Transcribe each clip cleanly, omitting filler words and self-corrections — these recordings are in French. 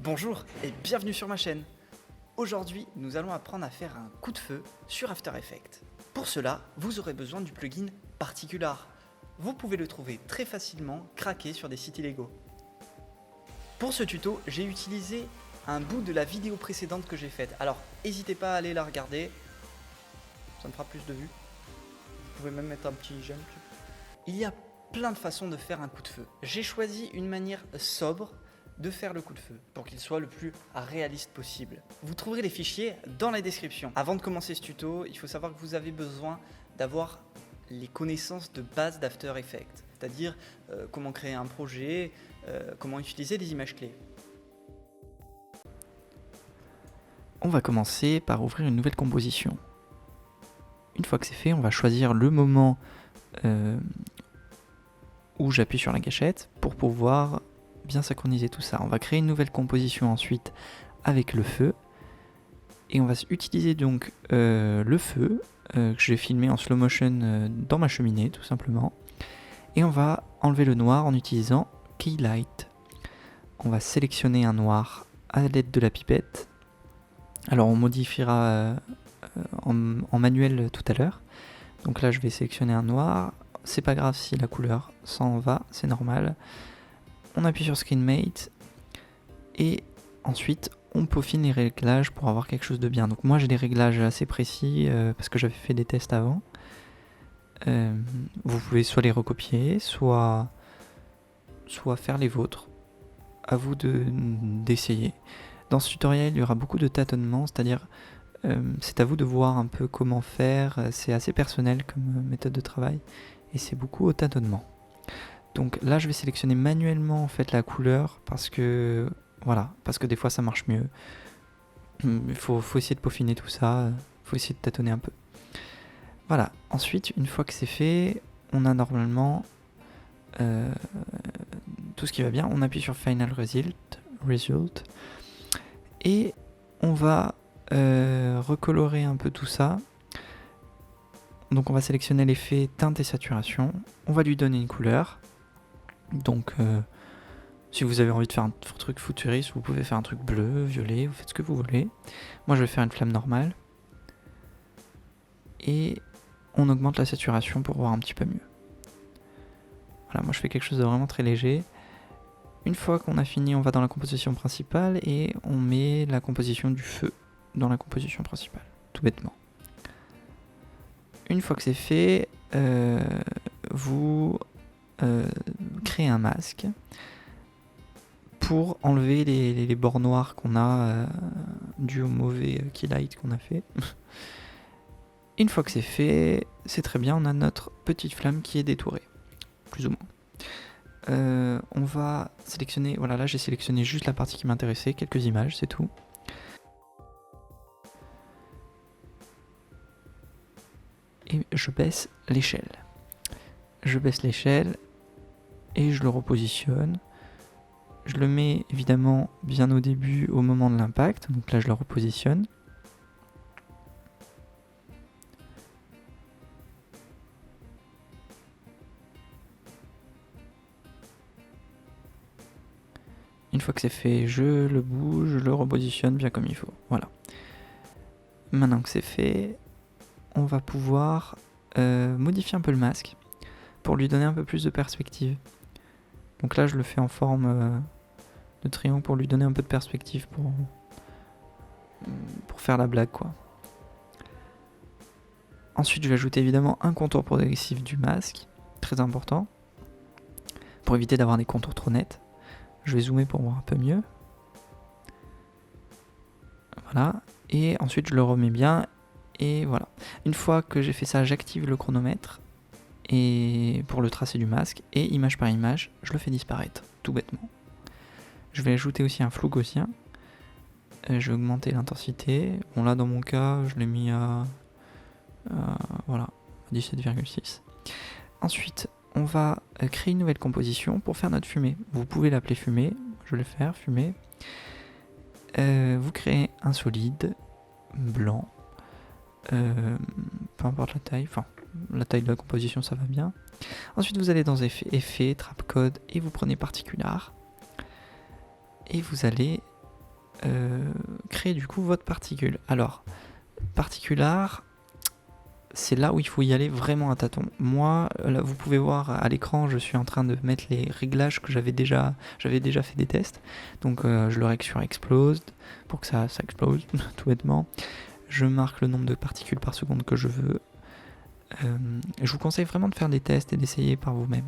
Bonjour et bienvenue sur ma chaîne. Aujourd'hui, nous allons apprendre à faire un coup de feu sur After Effects. Pour cela, vous aurez besoin du plugin Particular. Vous pouvez le trouver très facilement craqué sur des sites illégaux. Pour ce tuto, j'ai utilisé un bout de la vidéo précédente que j'ai faite. Alors, n'hésitez pas à aller la regarder, ça me fera plus de vues. Vous pouvez même mettre un petit j'aime. Il y a plein de façons de faire un coup de feu. J'ai choisi une manière sobre de faire le coup de feu pour qu'il soit le plus réaliste possible. Vous trouverez les fichiers dans la description. Avant de commencer ce tuto, il faut savoir que vous avez besoin d'avoir les connaissances de base d'After Effects, c'est-à-dire comment créer un projet, comment utiliser des images clés. On va commencer par ouvrir une nouvelle composition. Une fois que c'est fait, on va choisir le moment où j'appuie sur la gâchette pour pouvoir bien synchroniser tout ça. On va créer une nouvelle composition ensuite avec le feu et on va utiliser donc le feu que j'ai filmé en slow motion dans ma cheminée tout simplement, et on va enlever le noir en utilisant Keylight. On va sélectionner un noir à l'aide de la pipette. Alors on modifiera en manuel tout à l'heure. Donc là je vais sélectionner un noir, c'est pas grave si la couleur s'en va, c'est normal. On appuie sur Screen Mate et ensuite on peaufine les réglages pour avoir quelque chose de bien. Donc moi j'ai des réglages assez précis parce que j'avais fait des tests avant. Vous pouvez soit les recopier, soit faire les vôtres. À vous d'essayer. Dans ce tutoriel il y aura beaucoup de tâtonnements, c'est-à-dire c'est à vous de voir un peu comment faire. C'est assez personnel comme méthode de travail et c'est beaucoup au tâtonnement. Donc là je vais sélectionner manuellement en fait la couleur parce que des fois ça marche mieux. Il faut essayer de peaufiner tout ça, faut essayer de tâtonner un peu. Voilà, ensuite une fois que c'est fait, on a normalement tout ce qui va bien. On appuie sur Final Result et on va recolorer un peu tout ça. Donc on va sélectionner l'effet teinte et saturation, on va lui donner une couleur. Donc si vous avez envie de faire un truc futuriste, vous pouvez faire un truc bleu, violet, vous faites ce que vous voulez. Moi je vais faire une flamme normale. Et on augmente la saturation pour voir un petit peu mieux. Voilà, moi je fais quelque chose de vraiment très léger. Une fois qu'on a fini, on va dans la composition principale et on met la composition du feu dans la composition principale, tout bêtement. Une fois que c'est fait, vous créez un masque pour enlever les bords noirs qu'on a dû au mauvais Keylight qu'on a fait. Une fois que c'est fait, c'est très bien, on a notre petite flamme qui est détourée, plus ou moins. On va sélectionner, voilà, là j'ai sélectionné juste la partie qui m'intéressait, quelques images, c'est tout. Et je baisse l'échelle. Et je le repositionne. Je le mets évidemment bien au début au moment de l'impact, donc là je le repositionne. Une fois que c'est fait, je le bouge, je le repositionne bien comme il faut. Voilà. Maintenant que c'est fait, on va pouvoir modifier un peu le masque pour lui donner un peu plus de perspective. Donc là je le fais en forme de triangle pour lui donner un peu de perspective pour faire la blague quoi. Ensuite je vais ajouter évidemment un contour progressif du masque, très important, pour éviter d'avoir des contours trop nets. Je vais zoomer pour voir un peu mieux. Voilà, et ensuite je le remets bien, et voilà. Une fois que j'ai fait ça, j'active le chronomètre et pour le tracé du masque, et image par image, je le fais disparaître, tout bêtement. Je vais ajouter aussi un flou gaussien. Je vais augmenter l'intensité. Bon là dans mon cas, je l'ai mis à 17,6. Ensuite, on va créer une nouvelle composition pour faire notre fumée. Vous pouvez l'appeler fumée, je vais le faire, fumée. Vous créez un solide blanc, peu importe la taille, enfin la taille de la composition ça va bien. Ensuite vous allez dans effet, trapcode et vous prenez particular. Et vous allez créer du coup votre particule. Alors, particular, c'est là où il faut y aller vraiment à tâtons. Moi, là, vous pouvez voir à l'écran, je suis en train de mettre les réglages que j'avais déjà fait des tests. Donc je le règle sur explosed pour que ça explose tout bêtement. Je marque le nombre de particules par seconde que je veux. Je vous conseille vraiment de faire des tests et d'essayer par vous-même.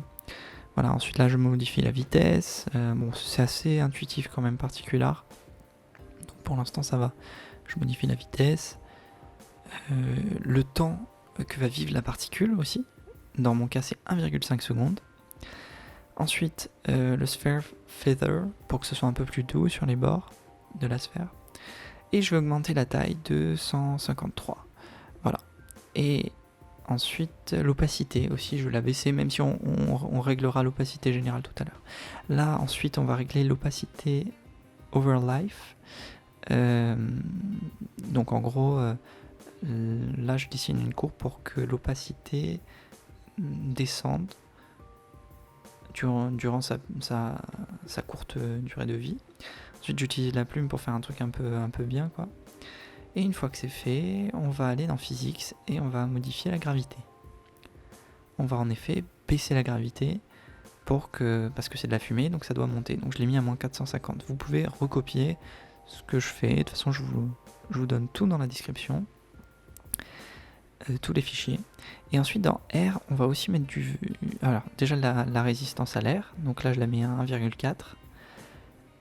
Voilà, ensuite là je modifie la vitesse. Bon, c'est assez intuitif quand même, particular. Donc pour l'instant ça va. Je modifie la vitesse. Le temps que va vivre la particule aussi. Dans mon cas c'est 1,5 secondes. Ensuite le sphere feather pour que ce soit un peu plus doux sur les bords de la sphère. Et je vais augmenter la taille de 153. Voilà. Et ensuite l'opacité aussi, je vais la baisser, même si on réglera l'opacité générale tout à l'heure. Là ensuite on va régler l'opacité over life. Donc en gros, là je dessine une courbe pour que l'opacité descende durant sa courte durée de vie. Ensuite j'utilise la plume pour faire un truc un peu bien quoi. Et une fois que c'est fait, on va aller dans Physics et on va modifier la gravité. On va en effet baisser la gravité parce que c'est de la fumée, donc ça doit monter. Donc je l'ai mis à moins 450. Vous pouvez recopier ce que je fais. De toute façon, je vous donne tout dans la description. Tous les fichiers. Et ensuite dans R, on va aussi mettre alors déjà la résistance à l'air. Donc là, je la mets à 1,4.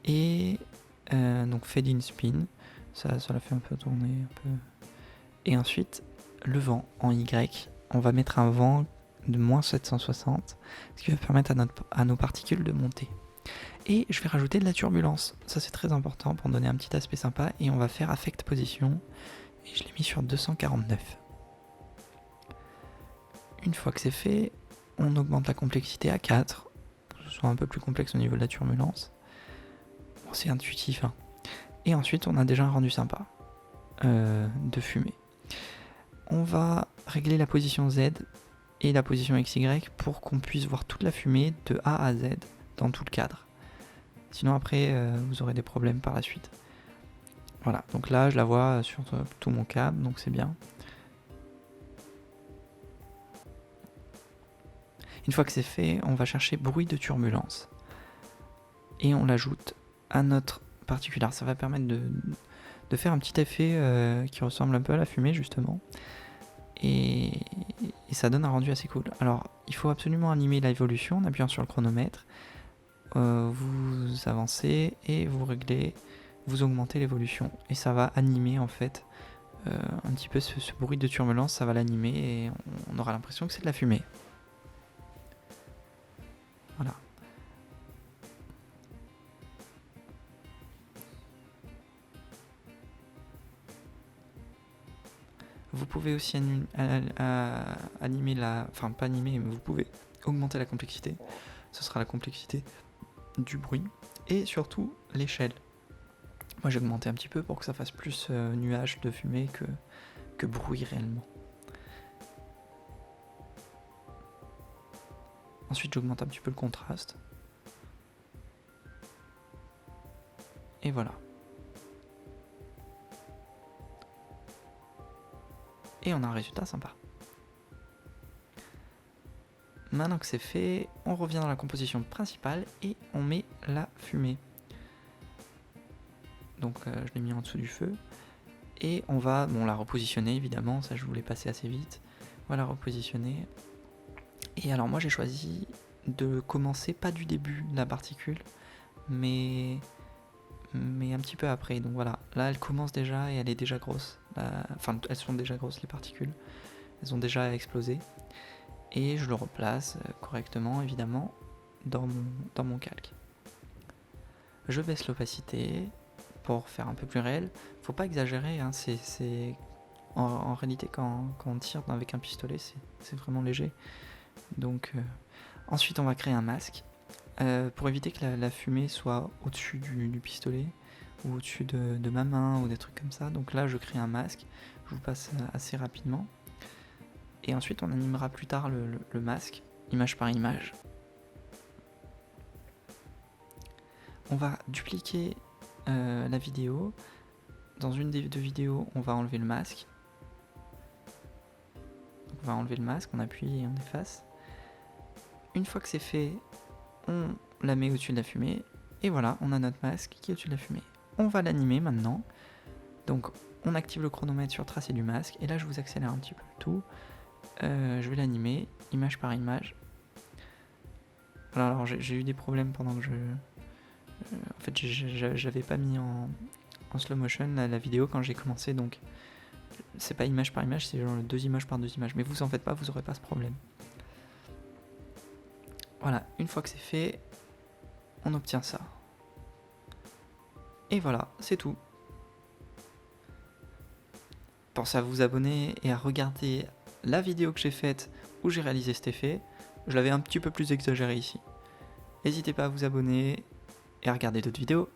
Et donc fade in spin. Ça la fait un peu tourner. Et ensuite, le vent en Y. On va mettre un vent de moins 760, ce qui va permettre à nos particules de monter. Et je vais rajouter de la turbulence. Ça, c'est très important pour donner un petit aspect sympa. Et on va faire affect position. Et je l'ai mis sur 249. Une fois que c'est fait, on augmente la complexité à 4. Pour que ce soit un peu plus complexe au niveau de la turbulence. Bon, c'est intuitif, hein. Et ensuite, on a déjà un rendu sympa de fumée. On va régler la position Z et la position XY pour qu'on puisse voir toute la fumée de A à Z dans tout le cadre. Sinon après, vous aurez des problèmes par la suite. Voilà, donc là, je la vois sur tout mon câble, donc c'est bien. Une fois que c'est fait, on va chercher bruit de turbulence. Et on l'ajoute à notre particular. Ça va permettre de faire un petit effet qui ressemble un peu à la fumée justement. Et ça donne un rendu assez cool. Alors il faut absolument animer l'évolution en appuyant sur le chronomètre. Vous avancez et vous réglez, vous augmentez l'évolution. Et ça va animer en fait un petit peu ce bruit de turbulence, ça va l'animer et on aura l'impression que c'est de la fumée. Voilà. Vous pouvez aussi animer enfin pas animer, mais vous pouvez augmenter la complexité. Ce sera la complexité du bruit et surtout l'échelle. Moi j'ai augmenté un petit peu pour que ça fasse plus nuage de fumée que bruit réellement. Ensuite j'augmente un petit peu le contraste. Et voilà. Et on a un résultat sympa. Maintenant que c'est fait, on revient dans la composition principale et on met la fumée. Donc je l'ai mis en dessous du feu. Et on va la repositionner évidemment, ça je voulais passer assez vite. On va la repositionner. Et alors moi j'ai choisi de commencer pas du début de la particule, mais un petit peu après. Donc voilà, là elle commence déjà et elle est déjà grosse. Enfin elles sont déjà grosses les particules, elles ont déjà explosé. Et je le replace correctement évidemment dans mon calque. Je baisse l'opacité pour faire un peu plus réel. Faut pas exagérer, hein, en réalité quand on tire avec un pistolet c'est vraiment léger. Donc ensuite on va créer un masque pour éviter que la fumée soit au-dessus du pistolet ou au-dessus de ma main ou des trucs comme ça. Donc là je crée un masque, je vous passe assez rapidement. Et ensuite on animera plus tard le masque, image par image. On va dupliquer la vidéo. Dans une des deux vidéos, on va enlever le masque. On va enlever le masque, on appuie et on efface. Une fois que c'est fait, on la met au-dessus de la fumée. Et voilà, on a notre masque qui est au-dessus de la fumée. On va l'animer maintenant. Donc on active le chronomètre sur tracer du masque. Et là je vous accélère un petit peu le tout. Je vais l'animer, image par image. Voilà, alors j'ai eu des problèmes pendant que en fait j'avais pas mis en slow motion la vidéo quand j'ai commencé, donc c'est pas image par image, c'est genre 2 images par 2 images. Mais vous en faites pas, vous aurez pas ce problème. Voilà, une fois que c'est fait, on obtient ça. Et voilà, c'est tout. Pensez à vous abonner et à regarder la vidéo que j'ai faite où j'ai réalisé cet effet. Je l'avais un petit peu plus exagéré ici. N'hésitez pas à vous abonner et à regarder d'autres vidéos.